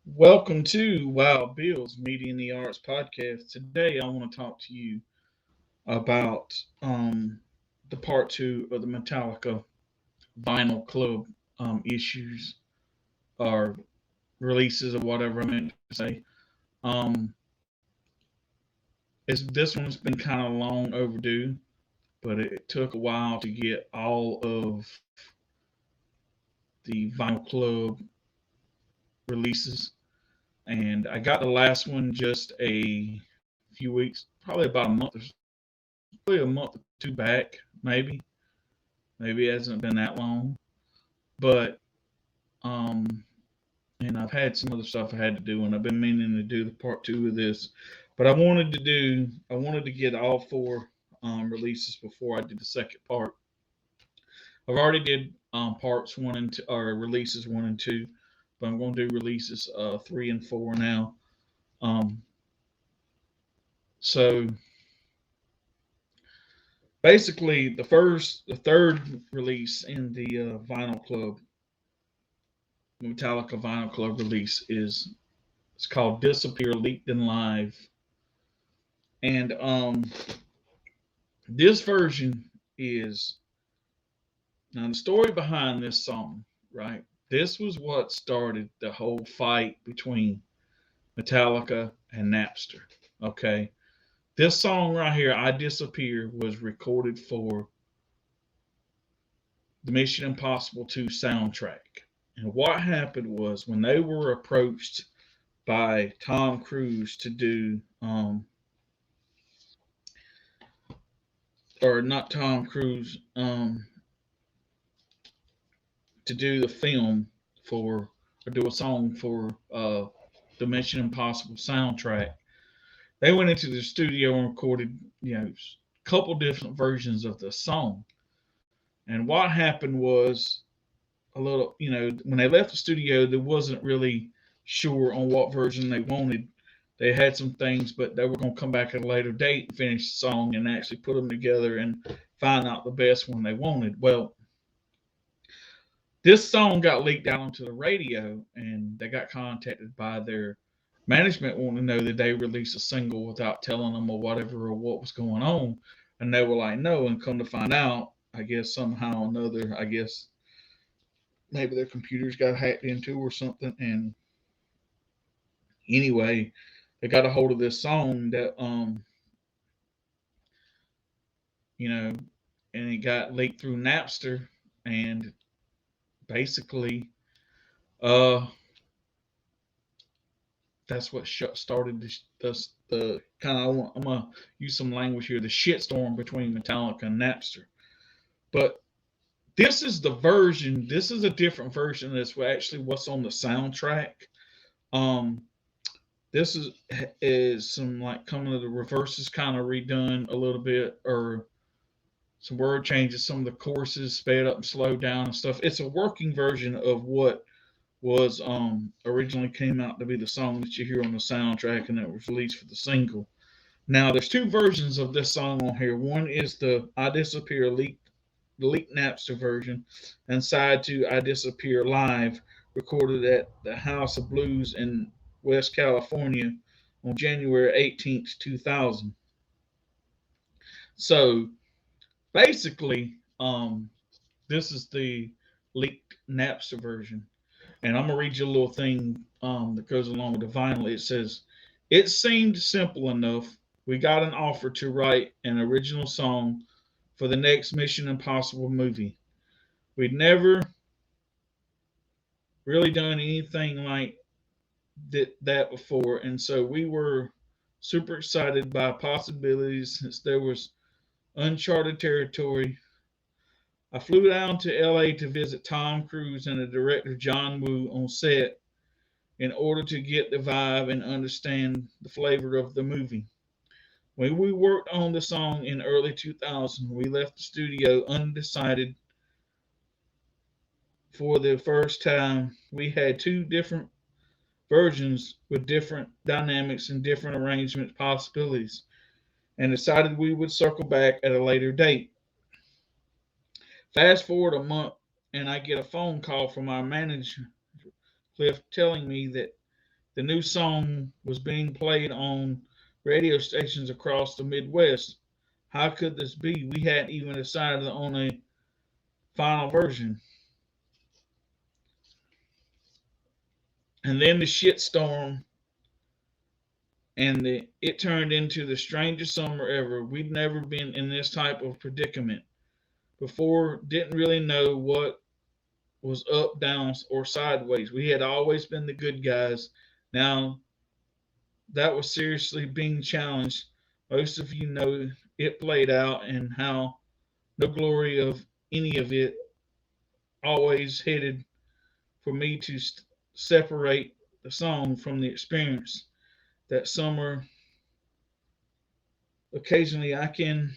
Welcome to Wild Bill's Media and the Arts podcast. Today, I want to talk to you about the part two of the Metallica Vinyl Club issues or releases or whatever I meant to say. Um, this one's been kind of long overdue, but it took a while to get all of the Vinyl Club releases, and I got the last one just a few weeks, probably about a month or probably a month or two back, maybe it hasn't been that long, but um, and I've had some other stuff I had to do, and I've been meaning to do the part two of this, but I wanted to get all four releases before I did the second part. I've already did parts one and two, or releases one and two, but I'm going to do releases three and four now. Um, so basically, the third release in the Vinyl Club Metallica Vinyl Club release is it's called Disappear Leaked and Live. And this version is now the story behind this song, right? This was what started the whole fight between Metallica and Napster. Okay. This song right here, I Disappear, was recorded for the Mission Impossible 2 soundtrack. And what happened was when they were approached by Tom Cruise to do, or not Tom Cruise, to do the film for, or do a song for the Mission Impossible soundtrack, they went into the studio and recorded, a couple different versions of the song. And what happened was when they left the studio, they wasn't really sure on what version they wanted. They had some things, but they were going to come back at a later date and finish the song and actually put them together and find out the best one they wanted. Well, this song got leaked out onto the radio, and they got contacted by their management wanting to know that they released a single without telling them or whatever or what was going on. And they were like, no. And come to find out, I guess somehow or another, I guess maybe their computers got hacked into or something. And anyway, they got a hold of this song that you know, and it got leaked through Napster, and basically, uh, that's what started the kind of. I'm gonna use some language here. The shitstorm between Metallica and Napster, but this is the version. This is a different version. That's actually what's on the soundtrack. Um, this is some like coming to the reverses kind of redone a little bit, or some word changes, some of the choruses sped up and slowed down and stuff. It's a working version of what was originally came out to be the song that you hear on the soundtrack and that was released for the single. Now there's two versions of this song on here. One is the I Disappear the leaked Napster version, and side two I Disappear live, recorded at the House of Blues in West California on January 18th, 2000. So basically, this is the leaked Napster version. And I'm going to read you a little thing that goes along with the vinyl. It says, it seemed simple enough. We got an offer to write an original song for the next Mission Impossible movie. We'd never really done anything like that before. And so we were super excited by possibilities since there was uncharted territory. I flew down to LA to visit Tom Cruise and the director John Woo on set in order to get the vibe and understand the flavor of the movie. When we worked on the song in early 2000, we left the studio undecided for the first time. We had two different versions with different dynamics and different arrangement possibilities and decided we would circle back at a later date. Fast forward a month, and I get a phone call from our manager, Cliff, telling me that The new song was being played on radio stations across the Midwest. How could this be? We hadn't even decided on a final version. And then the shitstorm and it turned into the strangest summer ever. We'd never been in this type of predicament before, didn't really know what was up, down, or sideways. We had always been the good guys. Now that was seriously being challenged. Most of you know it played out and how no glory of any of it always headed for me to separate the song from the experience. That summer, occasionally I can,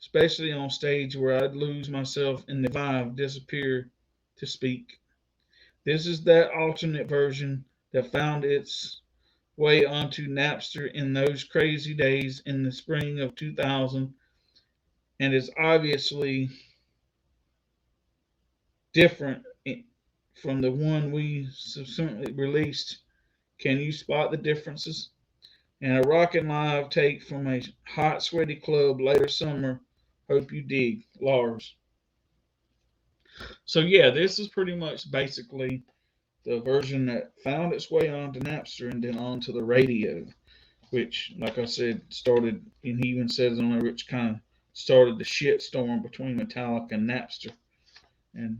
especially on stage where I'd lose myself in the vibe, disappear to speak. This is that alternate version that found its way onto Napster in those crazy days in the spring of 2000 and is obviously different from the one we subsequently released. Can you spot the differences? And a rockin' live take from a hot, sweaty club later summer. Hope you dig, Lars. So yeah, this is pretty much basically the version that found its way onto Napster and then onto the radio, which, like I said, started, and he even says on there, which kind of started the shitstorm between Metallica and Napster, and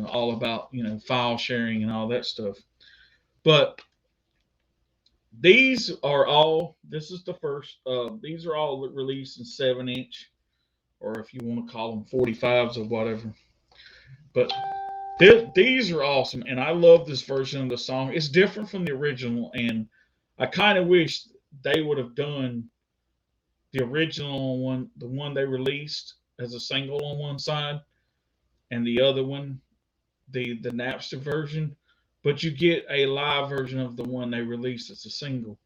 all about file sharing and all that stuff. But these are all. This is the first. These are all released in 7-inch, or if you want to call them 45s or whatever. But these are awesome, and I love this version of the song. It's different from the original, and I kind of wish they would have done the original one, the one they released as a single on one side, and the other one, the Napster version. But you get a live version of the one they released as a single.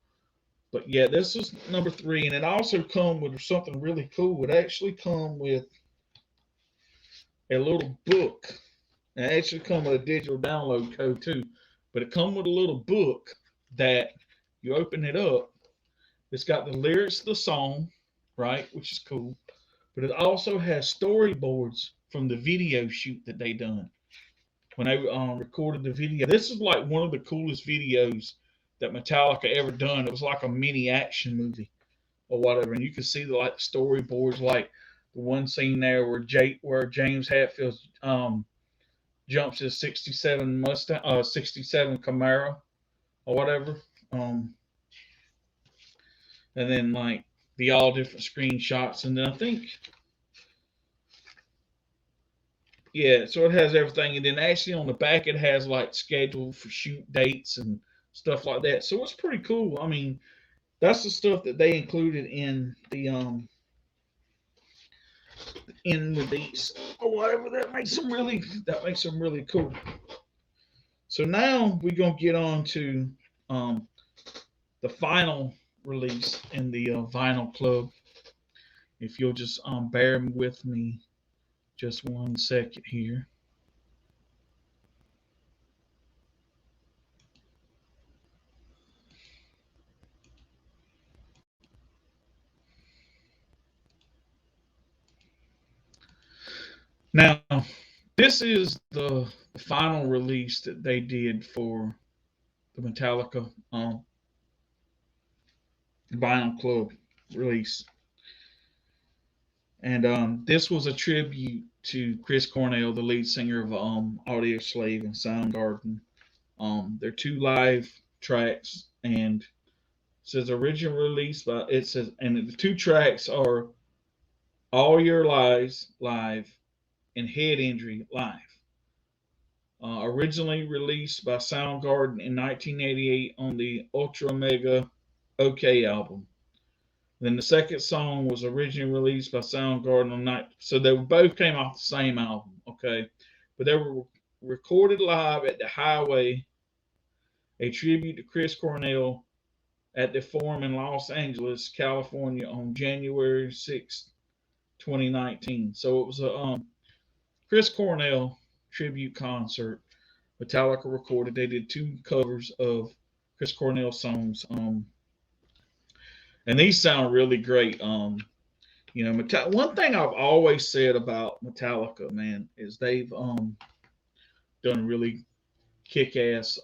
But yeah, this is number 3, and it also come with something really cool. It actually come with a little book. It actually come with a digital download code too, but it come with a little book that you open it up. It's got the lyrics of the song, right, which is cool, but it also has storyboards from the video shoot that they done when they recorded the video. This is like one of the coolest videos that Metallica ever done. It was like a mini action movie or whatever, and you can see the storyboards, like the one scene there where James Hetfield jumps his '67 Mustang, '67 Camaro or whatever, and then like the all different screenshots, and then I think yeah, so it has everything, and then actually on the back it has like scheduled for shoot dates and stuff like that. So it's pretty cool. I mean, that's the stuff that they included in the in release or whatever. That makes them really cool. So now we're gonna get on to um, the final release in the vinyl club. If you'll just bear with me just 1 second here. Now, this is the final release that they did for the Metallica Vinyl Club release. And this was a tribute to Chris Cornell, the lead singer of Audio Slave and Soundgarden. They're 2 live tracks, and it says original release by it says, and the 2 tracks are All Your Lies live and Head Injury live. Originally released by Soundgarden in 1988 on the Ultra Mega OK album. Then the second song was originally released by Soundgarden on night, so they both came off the same album, okay? But they were recorded live at the Highway, a tribute to Chris Cornell at the Forum in Los Angeles, California, on January 6th, 2019. So it was a Chris Cornell tribute concert. Metallica recorded. They did 2 covers of Chris Cornell songs. And these sound really great. One thing I've always said about Metallica, man, is they've done really kick-ass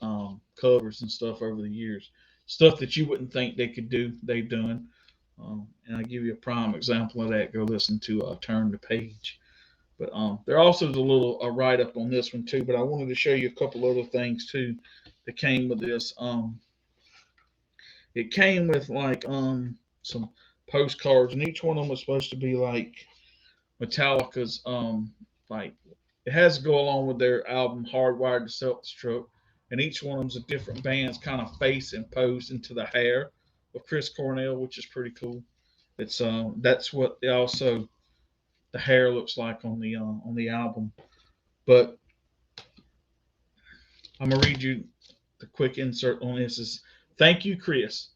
covers and stuff over the years. Stuff that you wouldn't think they could do, they've done. And I'll give you a prime example of that. Go listen to Turn the Page. But there also is a write-up on this one too. But I wanted to show you a couple other things too that came with this. It came with like some postcards, and each one of them was supposed to be like Metallica's like it has to go along with their album Hardwired to Self-Destruct, and each one of them's a different band's kind of face imposed into the hair of Chris Cornell, which is pretty cool. It's that's what they also the hair looks like on the album. But I'm gonna read you the quick insert on this. Is thank you, Chris.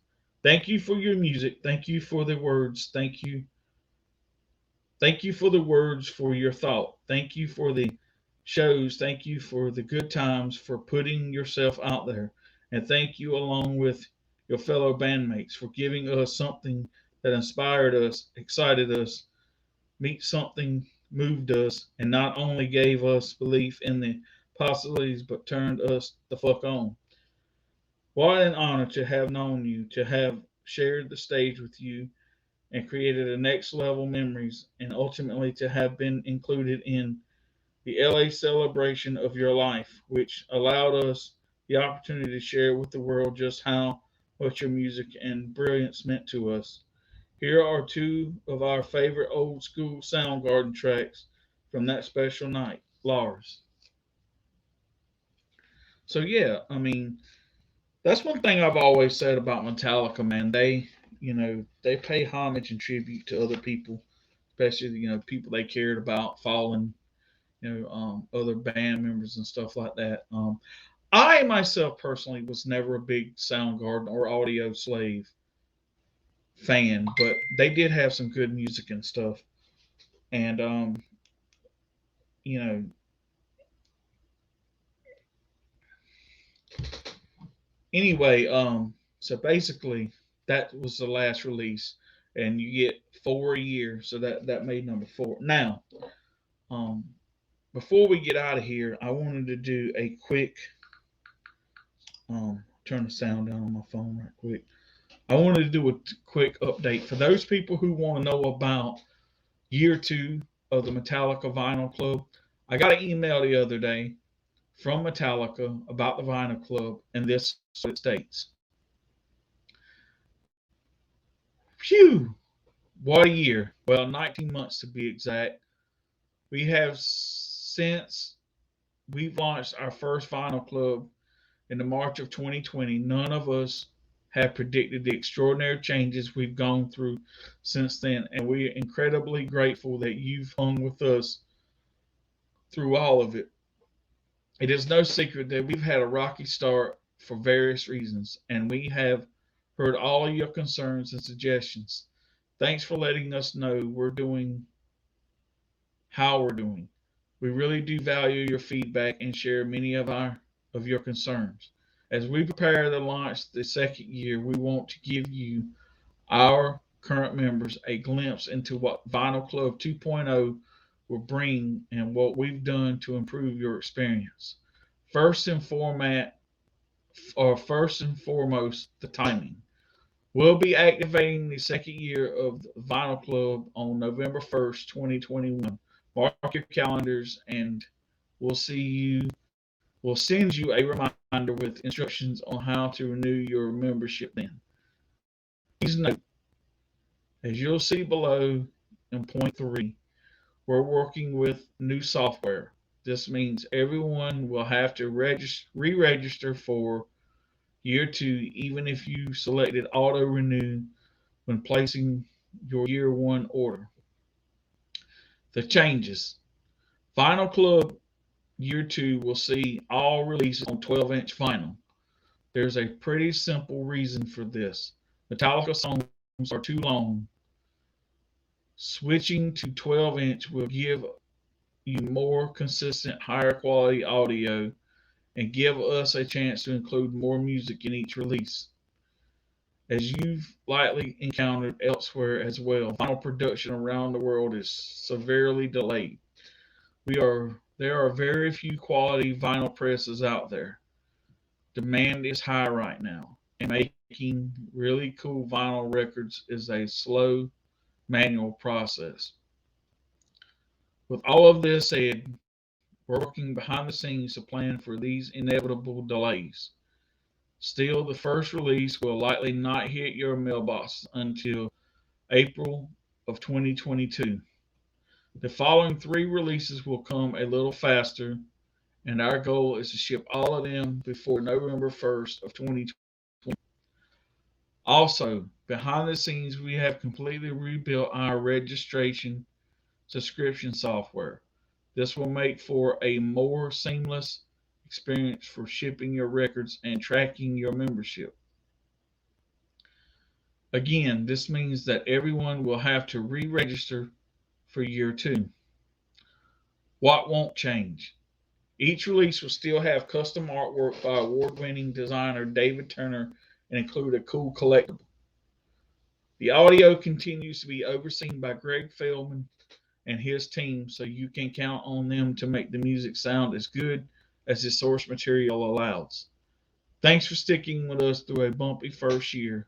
Thank you for your music. Thank you for the words. Thank you. Thank you for the words, for your thought. Thank you for the shows. Thank you for the good times, for putting yourself out there. And thank you, along with your fellow bandmates, for giving us something that inspired us, excited us, meet something moved us, and not only gave us belief in the possibilities, but turned us the fuck on. What an honor to have known you, to have shared the stage with you, and created the next level memories, and ultimately to have been included in the LA celebration of your life, which allowed us the opportunity to share with the world just how much your music and brilliance meant to us. Here are two of our favorite old school Soundgarden tracks from that special night, Lars. So yeah, I mean, that's one thing I've always said about Metallica, man. They pay homage and tribute to other people, especially people they cared about, fallen, other band members and stuff like that. I myself personally was never a big Soundgarden or Audio Slave fan, but they did have some good music and stuff. And you know, anyway, so basically that was the last release, and you get 4 a year, so that made number 4. Now, um, before we get out of here, I wanted to do a quick turn the sound down on my phone right quick. I wanted to do a quick update for those people who want to know about year 2 of the Metallica Vinyl Club. I got an email the other day from Metallica about the Vinyl Club, and this is what it states. Phew! What a year. Well, 19 months to be exact. We have since we've launched our first Vinyl Club in the March of 2020. None of us have predicted the extraordinary changes we've gone through since then, and we are incredibly grateful that you've hung with us through all of it. It is no secret that we've had a rocky start for various reasons, and we have heard all of your concerns and suggestions. Thanks for letting us know how we're doing. We really do value your feedback and share many of your concerns. As we prepare to launch the second year, we want to give you, our current members, a glimpse into what Vinyl Club 2.0 will bring and what we've done to improve your experience. First and foremost, the timing. We'll be activating the second year of the Vinyl Club on November 1st, 2021. Mark your calendars, and we'll see you. We'll send you a reminder with instructions on how to renew your membership then. Please note, as you'll see below in point 3, we're working with new software. This means everyone will have to re-register for year 2, even if you selected auto renew when placing your year 1 order. The changes. Vinyl Club year 2 will see all releases on 12-inch vinyl. There's a pretty simple reason for this. Metallica songs are too long. Switching to 12-inch will give you more consistent, higher quality audio and give us a chance to include more music in each release. As you've likely encountered elsewhere as well, vinyl production around the world is severely delayed. There are very few quality vinyl presses out there. Demand is high right now, and making really cool vinyl records is a slow manual process. With all of this said, we're working behind the scenes to plan for these inevitable delays. Still, the first release will likely not hit your mailbox until April of 2022. The following three releases will come a little faster, and our goal is to ship all of them before November 1st of 2020. Also, behind the scenes, we have completely rebuilt our registration subscription software. This will make for a more seamless experience for shipping your records and tracking your membership. Again, this means that everyone will have to re-register for year two. What won't change? Each release will still have custom artwork by award-winning designer David Turner and include a cool collectible. The audio continues to be overseen by Greg Feldman and his team, so you can count on them to make the music sound as good as the source material allows. Thanks for sticking with us through a bumpy first year.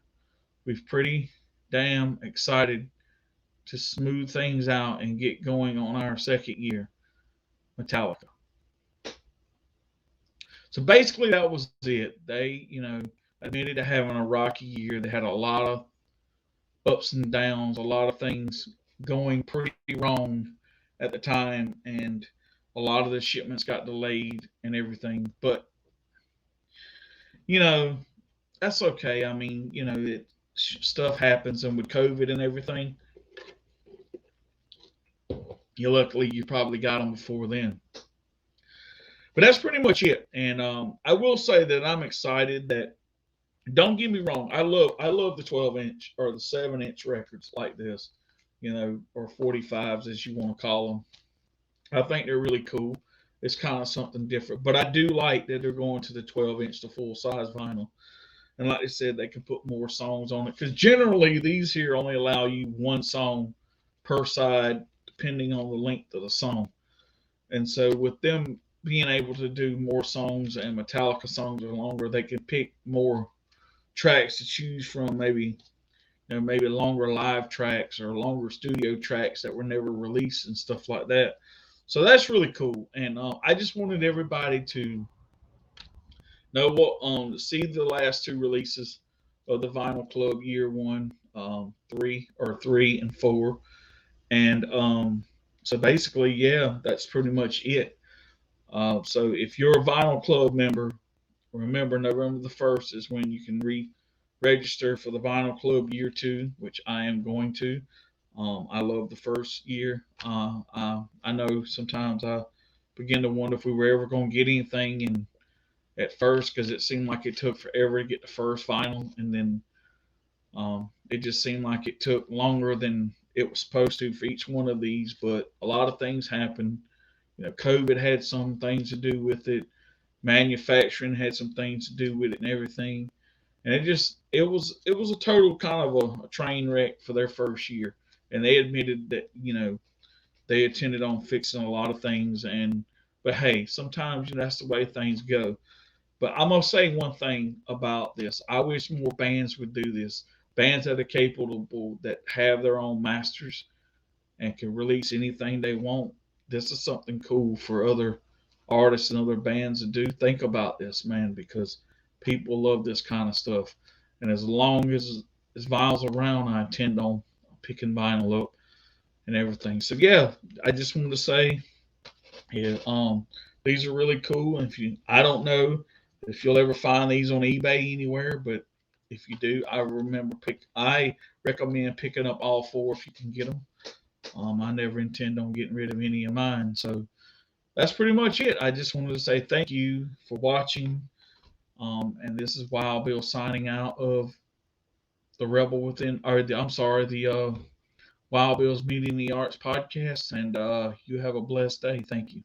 We're pretty damn excited to smooth things out and get going on our second year. Metallica. So basically, that was it. They, admitted to having a rocky year. They had a lot of ups and downs, a lot of things going pretty wrong at the time, and a lot of the shipments got delayed and everything. But, you know, that's okay. I mean, stuff happens, and with COVID and everything, luckily you probably got them before then. But that's pretty much it. And I will say that I'm excited that. Don't get me wrong. I love the 12-inch or the 7-inch records like this, or 45s as you want to call them. I think they're really cool. It's kind of something different. But I do like that they're going to the 12-inch to full size vinyl. And like I said, they can put more songs on it because generally these here only allow you one song per side, depending on the length of the song. And so with them being able to do more songs and Metallica songs are longer, they can pick more tracks to choose from, maybe longer live tracks or longer studio tracks that were never released and stuff like that. So that's really cool. And I just wanted everybody to know see the last two releases of the Vinyl Club Year One, 3 and 4, and so basically, yeah, that's pretty much it. So if you're a Vinyl Club member, remember November the 1st is when you can register for the Vinyl Club Year Two, which I am going to. I love the first year. I know sometimes I begin to wonder if we were ever going to get anything, and at first, because it seemed like it took forever to get the first vinyl, and then it just seemed like it took longer than it was supposed to for each one of these. But a lot of things happened. COVID had some things to do with it. Manufacturing had some things to do with it and everything. And it was a total kind of a train wreck for their first year. And they admitted that, they intended on fixing a lot of things, but hey, sometimes that's the way things go. But I'm gonna say one thing about this. I wish more bands would do this. Bands that are capable, that have their own masters and can release anything they want. This is something cool for other artists and other bands to do. Think about this, man, because people love this kind of stuff. And as long as vinyl's around, I intend on picking vinyl up and everything. So yeah, I just wanted to say, yeah, these are really cool. And I don't know if you'll ever find these on eBay anywhere, but if you do, I recommend picking up all four if you can get them. I never intend on getting rid of any of mine. So that's pretty much it. I just wanted to say thank you for watching. And this is Wild Bill signing out of the Rebel Within, the Wild Bill's Meeting the Arts podcast. And you have a blessed day. Thank you.